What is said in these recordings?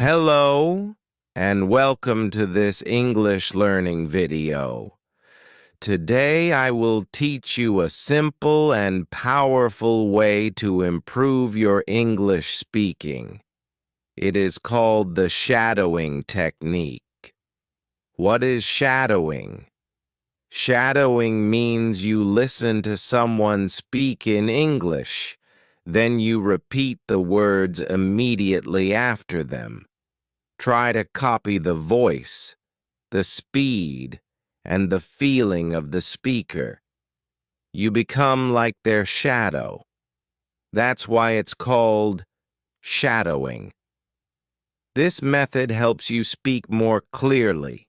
Hello, and welcome to this English learning video. Today I will teach you a simple and powerful way to improve your English speaking. It is called the shadowing technique. What is shadowing? Shadowing means you listen to someone speak in English, then you repeat the words immediately after them. Try to copy the voice, the speed, and the feeling of the speaker. You become like their shadow. That's why it's called shadowing. This method helps you speak more clearly,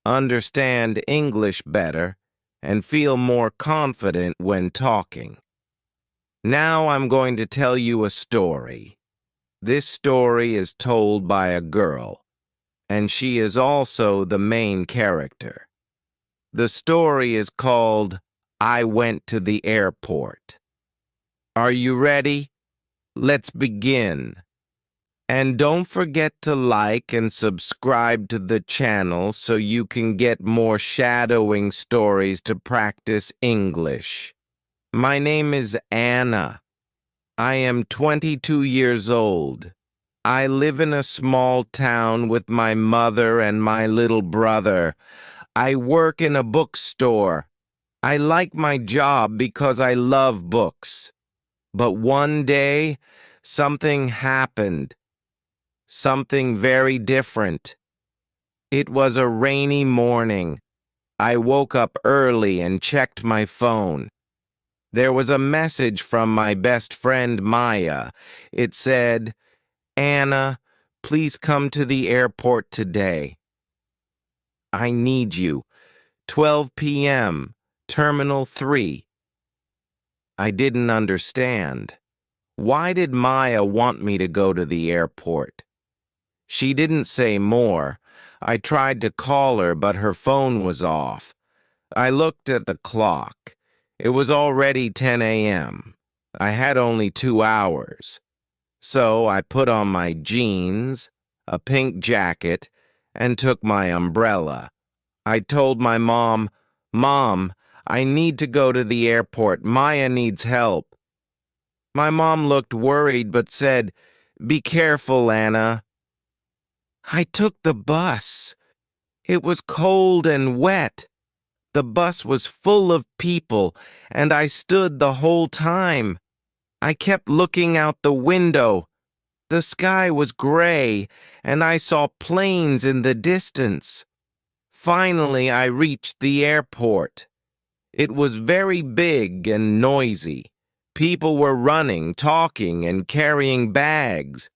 understand English better, and feel more confident when talking. Now I'm going to tell you a story. This story is told by a girl, and she is also the main character. The story is called I Went to the Airport. Are you ready? Let's begin. And don't forget to like and subscribe to the channel so you can get more shadowing stories to practice English. My name is Anna. I am 22 years old. I live in a small town with my mother and my little brother. I work in a bookstore. I like my job because I love books. But one day, something happened. Something very different. It was a rainy morning. I woke up early and checked my phone. There was a message from my best friend Maya. It said, Anna, please come to the airport today. I need you. 12 p.m., Terminal 3. I didn't understand. Why did Maya want me to go to the airport? She didn't say more. I tried to call her, but her phone was off. I looked at the clock. It was already 10 a.m. I had only 2 hours. So I put on my jeans, a pink jacket, and took my umbrella. I told my mom, Mom, I need to go to the airport. Maya needs help. My mom looked worried but said, Be careful, Anna. I took the bus. It was cold and wet. The bus was full of people, and I stood the whole time. I kept looking out the window. The sky was gray, and I saw planes in the distance. Finally, I reached the airport. It was very big and noisy. People were running, talking, and carrying bags.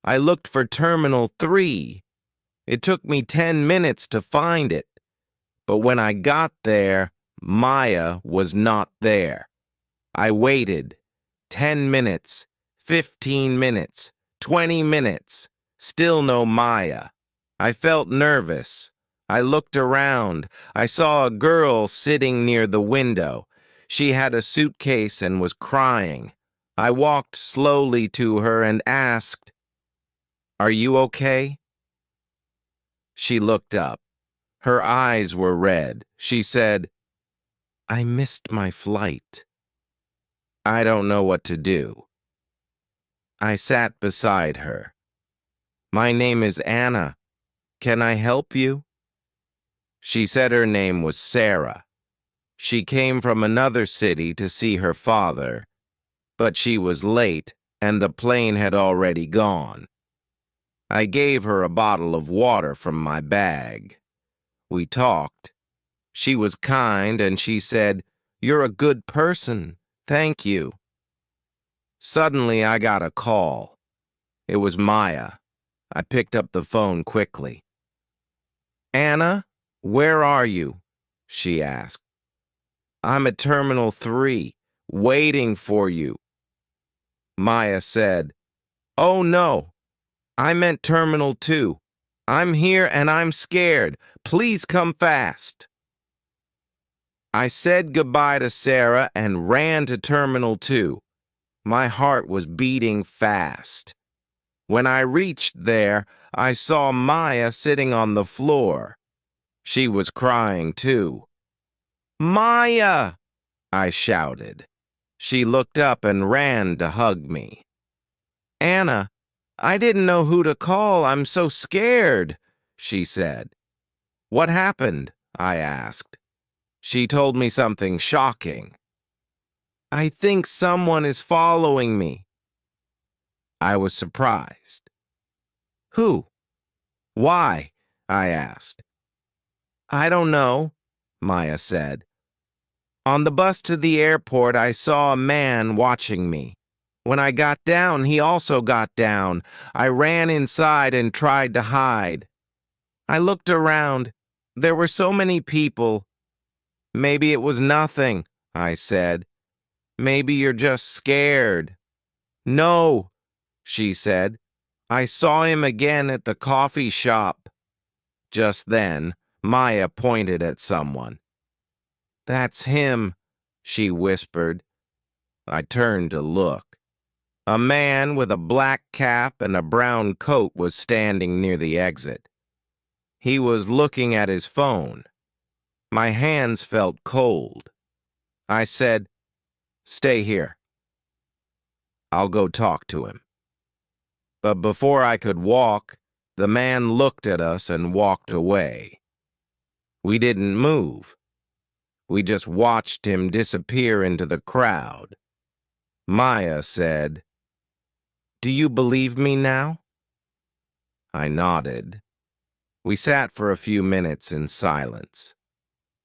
I looked for Terminal 3. It took me 10 minutes to find it. But when I got there, Maya was not there. I waited. 10 minutes, 15 minutes, 20 minutes. Still no Maya. I felt nervous. I looked around. I saw a girl sitting near the window. She had a suitcase and was crying. I walked slowly to her and asked, Are you okay? She looked up. Her eyes were red. She said, I missed my flight. I don't know what to do. I sat beside her. My name is Anna. Can I help you? She said her name was Sarah. She came from another city to see her father, but she was late and the plane had already gone. I gave her a bottle of water from my bag. We talked. She was kind and she said, You're a good person. Thank you. Suddenly I got a call. It was Maya. I picked up the phone quickly. Anna, where are you? She asked. I'm at Terminal 3, waiting for you. Maya said, Oh no, I meant Terminal 2. I'm here and I'm scared. Please come fast. I said goodbye to Sarah and ran to Terminal 2. My heart was beating fast. When I reached there, I saw Maya sitting on the floor. She was crying too. "Maya!" I shouted. She looked up and ran to hug me. "Anna, I didn't know who to call. I'm so scared," she said. "What happened?" I asked. She told me something shocking. "I think someone is following me." I was surprised. "Who? Why?" I asked. "I don't know," Maya said. "On the bus to the airport, I saw a man watching me. When I got down, he also got down. I ran inside and tried to hide. I looked around. There were so many people. Maybe it was nothing," I said. "Maybe you're just scared." "No," she said. "I saw him again at the coffee shop." Just then, Maya pointed at someone. "That's him," she whispered. I turned to look. A man with a black cap and a brown coat was standing near the exit. He was looking at his phone. My hands felt cold. I said, "Stay here. I'll go talk to him." But before I could walk, the man looked at us and walked away. We didn't move. We just watched him disappear into the crowd. Maya said, "Do you believe me now?" I nodded. We sat for a few minutes in silence.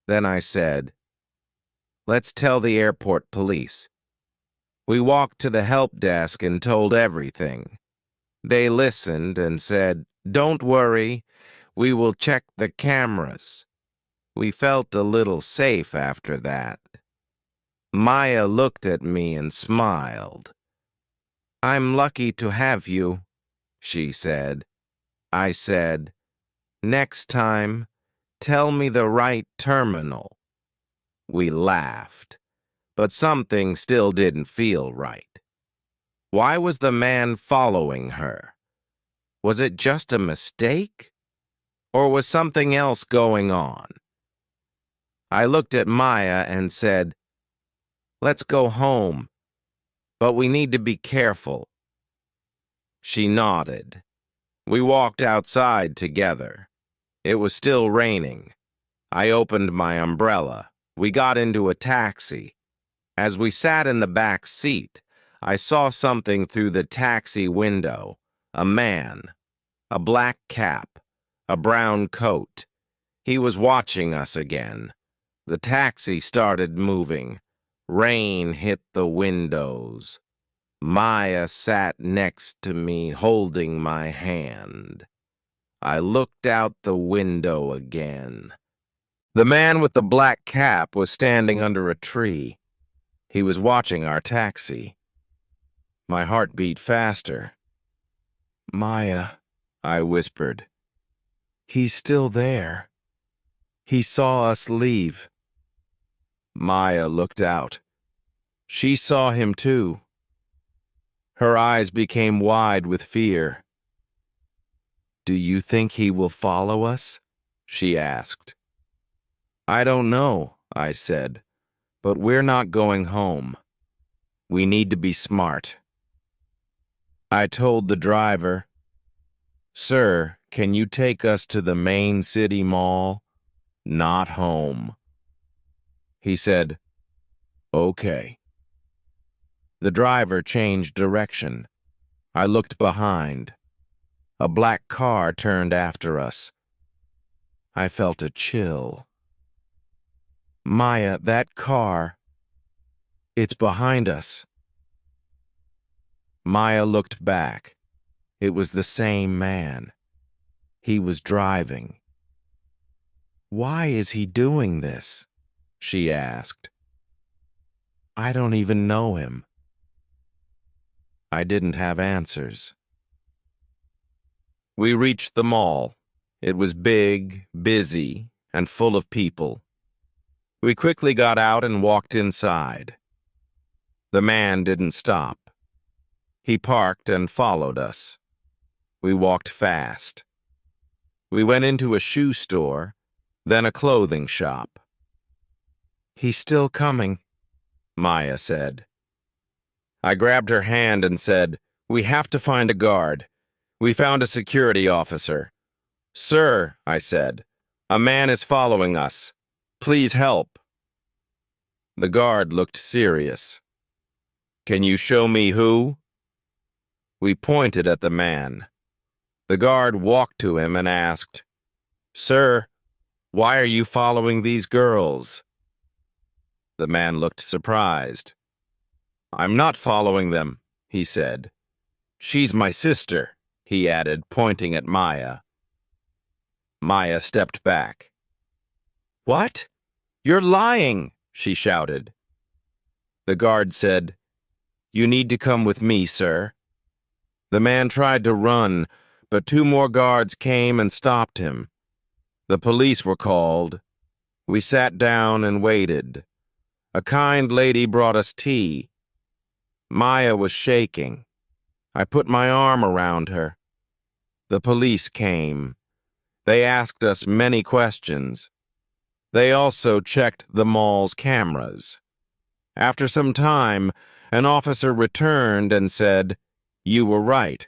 Then I said, "Let's tell the airport police." We walked to the help desk and told everything. They listened and said, "Don't worry, we will check the cameras." We felt a little safe after that. Maya looked at me and smiled. "I'm lucky to have you," she said. I said, "Next time, tell me the right terminal." We laughed, but something still didn't feel right. Why was the man following her? Was it just a mistake? Or was something else going on? I looked at Maya and said, "Let's go home, but we need to be careful." She nodded. We walked outside together. It was still raining. I opened my umbrella. We got into a taxi. As we sat in the back seat, I saw something through the taxi window. A man. A black cap. A brown coat. He was watching us again. The taxi started moving. Rain hit the windows. Maya sat next to me, holding my hand. I looked out the window again. The man with the black cap was standing under a tree. He was watching our taxi. My heart beat faster. "Maya," I whispered. "He's still there. He saw us leave." Maya looked out. She saw him too. Her eyes became wide with fear. "Do you think he will follow us?" she asked. "I don't know," I said, "but we're not going home. We need to be smart." I told the driver, "Sir, can you take us to the main city mall? Not home." He said, "Okay." The driver changed direction. I looked behind. A black car turned after us. I felt a chill. "Maya, that car, it's behind us." Maya looked back. It was the same man. He was driving. "Why is he doing this?" she asked. "I don't even know him." I didn't have answers. We reached the mall. It was big, busy, and full of people. We quickly got out and walked inside. The man didn't stop. He parked and followed us. We walked fast. We went into a shoe store, then a clothing shop. "He's still coming," Maya said. I grabbed her hand and said, "We have to find a guard. We found a security officer." "Sir," I said, "a man is following us. Please help." The guard looked serious. "Can you show me who?" We pointed at the man. The guard walked to him and asked, "Sir, why are you following these girls?" The man looked surprised. "I'm not following them," he said. "She's my sister," he added, pointing at Maya. Maya stepped back. "What? You're lying!" she shouted. The guard said, "You need to come with me, sir." The man tried to run, but 2 more guards came and stopped him. The police were called. We sat down and waited. A kind lady brought us tea. Maya was shaking. I put my arm around her. The police came. They asked us many questions. They also checked the mall's cameras. After some time, an officer returned and said, "You were right.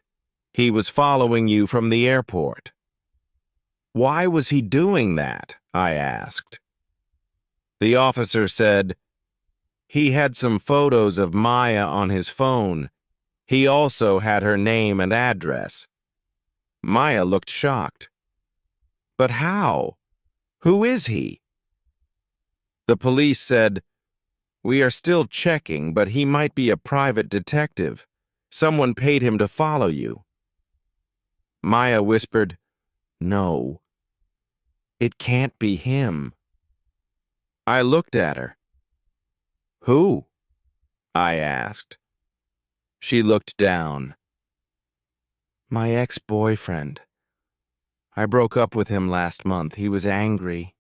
He was following you from the airport." "Why was he doing that?" I asked. The officer said, "He had some photos of Maya on his phone. He also had her name and address." Maya looked shocked. "But how? Who is he?" The police said, "We are still checking, but he might be a private detective. Someone paid him to follow you." Maya whispered, "No, it can't be him." I looked at her. "Who?" I asked. She looked down. "My ex-boyfriend. I broke up with him last month. He was angry."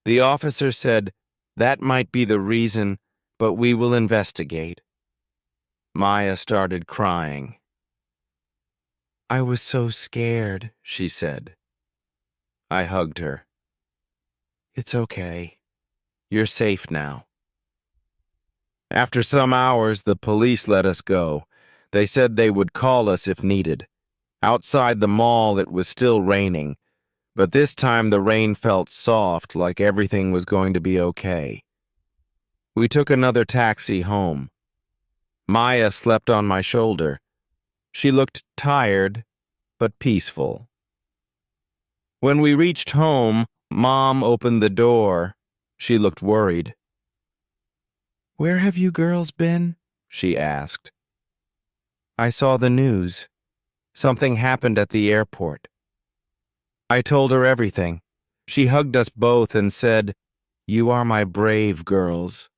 The officer said, "That might be the reason, but we will investigate." Maya started crying. "I was so scared," she said. I hugged her. "It's okay. You're safe now." After some hours, the police let us go. They said they would call us if needed. Outside the mall, it was still raining, but this time the rain felt soft, like everything was going to be okay. We took another taxi home. Maya slept on my shoulder. She looked tired, but peaceful. When we reached home, Mom opened the door. She looked worried. "Where have you girls been?" she asked. I saw the news. Something happened at the airport. I told her everything. She hugged us both and said, "You are my brave girls."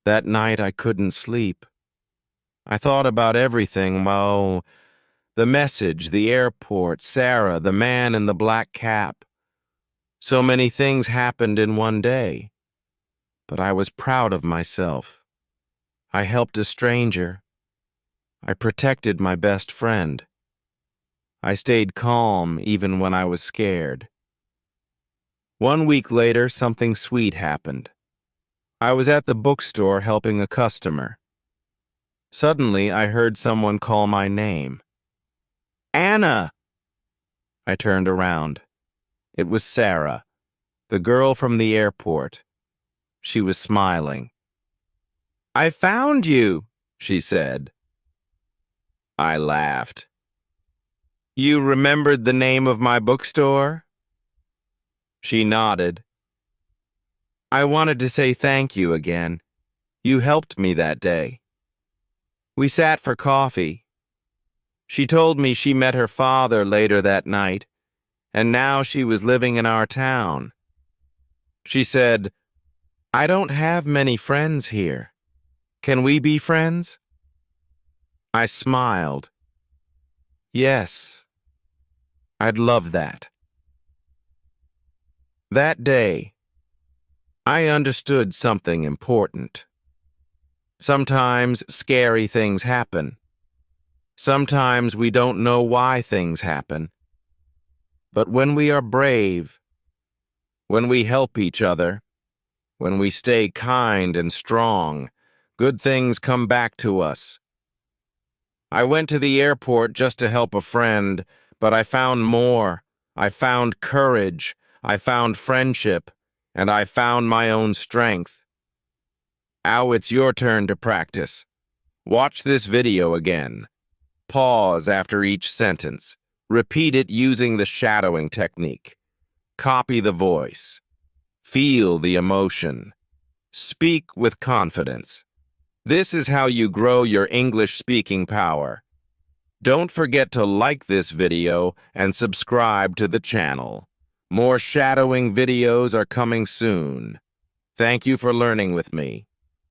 That night I couldn't sleep. I thought about everything, well, the message, the airport, Sarah, the man in the black cap. So many things happened in one day. But I was proud of myself. I helped a stranger. I protected my best friend. I stayed calm even when I was scared. 1 week later, something sweet happened. I was at the bookstore helping a customer. Suddenly, I heard someone call my name. "Anna!" I turned around. It was Sarah, the girl from the airport. She was smiling. "I found you," she said. I laughed. "You remembered the name of my bookstore?" She nodded. "I wanted to say thank you again. You helped me that day." We sat for coffee. She told me she met her father later that night, and now she was living in our town. She said, "I don't have many friends here. Can we be friends?" I smiled. "Yes, I'd love that." That day, I understood something important. Sometimes scary things happen. Sometimes we don't know why things happen. But when we are brave, when we help each other, when we stay kind and strong, good things come back to us. I went to the airport just to help a friend, but I found more. I found courage, I found friendship, and I found my own strength. Now it's your turn to practice. Watch this video again. Pause after each sentence. Repeat it using the shadowing technique. Copy the voice. Feel the emotion. Speak with confidence. This is how you grow your English speaking power. Don't forget to like this video and subscribe to the channel. More shadowing videos are coming soon. Thank you for learning with me.